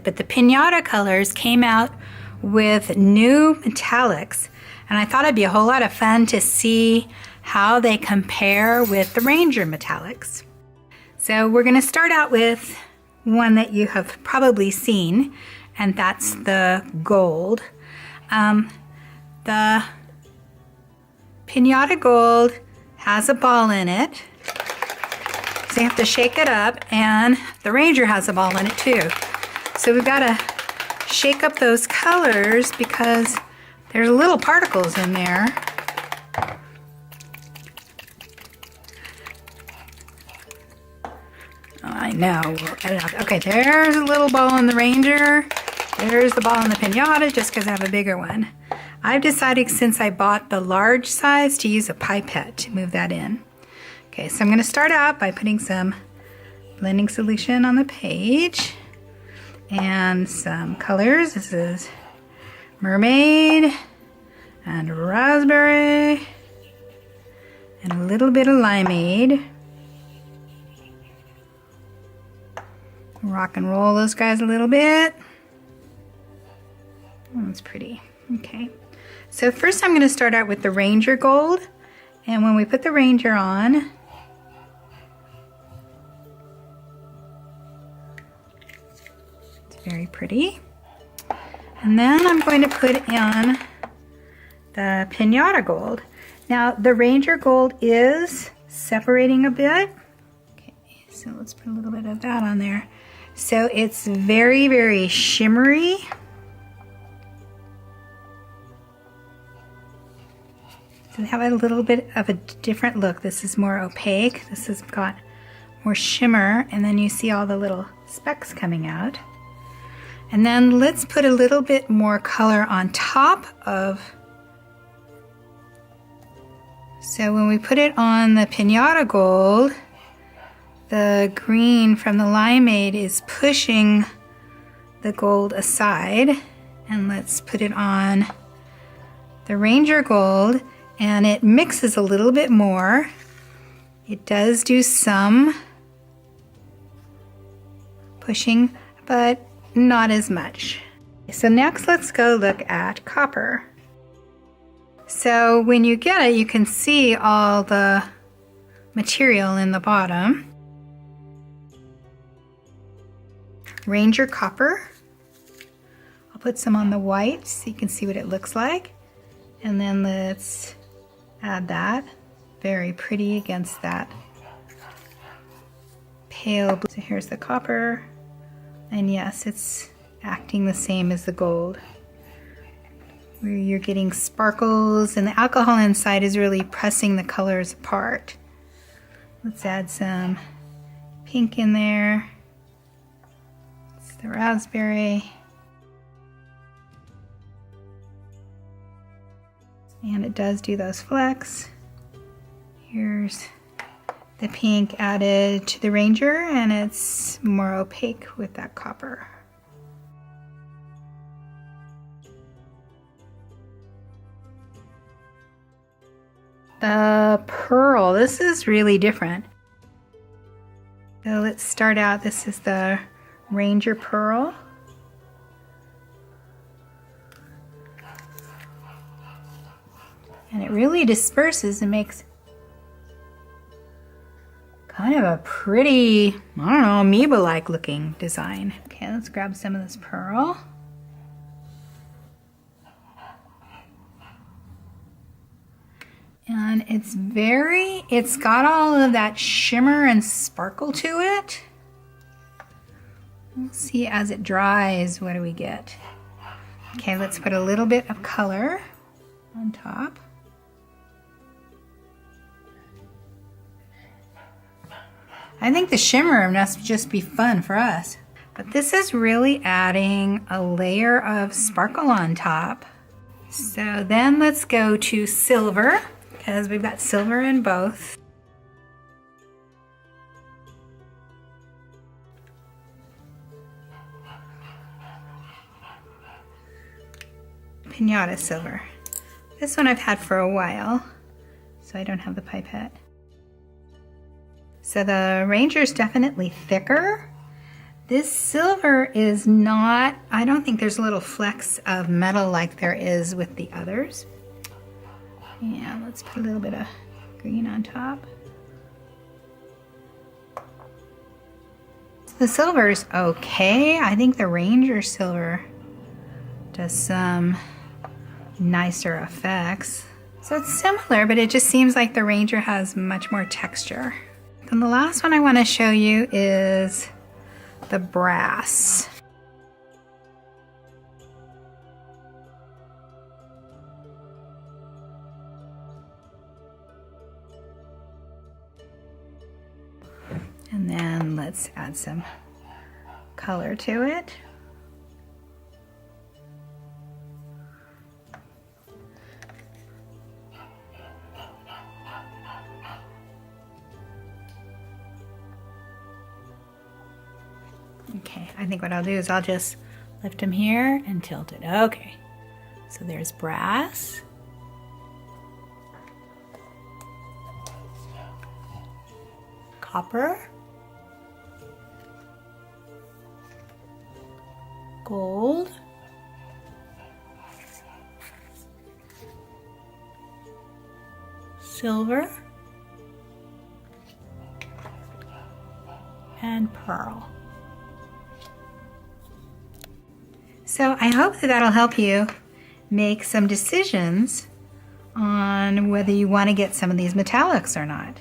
But the Pinata colors came out with new metallics, and I thought it'd be a whole lot of fun to see how they compare with the Ranger metallics. So we're going to start out with one that you have probably seen, and that's the gold. The Pinata Gold has a ball in it, so you have to shake it up, and the Ranger has a ball in it too. So we've got to shake up those colors because there's little particles in there. I know. Okay, there's a little ball in the Ranger. There's the ball in the Pinata, just because I have a bigger one. I've decided, since I bought the large size, to use a pipette to move that in. Okay, so I'm going to start out by putting some blending solution on the page and some colors. This is mermaid and raspberry and a little bit of limeade. Rock and roll those guys a little bit. Oh, that's pretty. Okay. So first I'm going to start out with the Ranger Gold. And when we put the Ranger on, it's very pretty. And then I'm going to put in the Pinata Gold. Now the Ranger Gold is separating a bit. Okay, so let's put a little bit of that on there. So it's very, very shimmery. So they have a little bit of a different look. This is more opaque. This has got more shimmer, and then you see all the little specks coming out. And then let's put a little bit more color on top of. So when we put it on the Pinata Gold, the green from the limeade is pushing the gold aside. And let's put it on the Ranger Gold, and it mixes a little bit more. It does do some pushing, but not as much. So next let's go look at copper. So when you get it, you can see all the material in the bottom. Ranger Copper. I'll put some on the white so you can see what it looks like. And then let's add that. Very pretty against that pale blue. So here's the copper. And yes, it's acting the same as the gold, where you're getting sparkles, and the alcohol inside is really pressing the colors apart. Let's add some pink in there. It's the raspberry. And it does do those flecks. Here's the pink added to the Ranger, and it's more opaque with that copper. The pearl, this is really different. So let's start out, this is the Ranger Pearl. And it really disperses and makes kind of a pretty, I don't know, amoeba-like looking design. Okay, let's grab some of this pearl. And it's got all of that shimmer and sparkle to it. We'll see as it dries, what do we get? Okay, let's put a little bit of color on top. I think the shimmer must just be fun for us. But this is really adding a layer of sparkle on top. So then let's go to silver, because we've got silver in both. Pinata silver. This one I've had for a while, so I don't have the pipette. So the Ranger's definitely thicker This silver is not, I don't think there's little flecks of metal like there is with the others. Yeah, let's put a little bit of green on top. The silver's okay. I think the Ranger silver does some nicer effects. So it's similar, but it just seems like the Ranger has much more texture. And the last one I want to show you is the brass. And then let's add some color to it. Okay, I think what I'll do is I'll just lift them here and tilt it. Okay, so there's brass. Copper. Gold. Silver. And pearl. So I hope that that'll help you make some decisions on whether you want to get some of these metallics or not.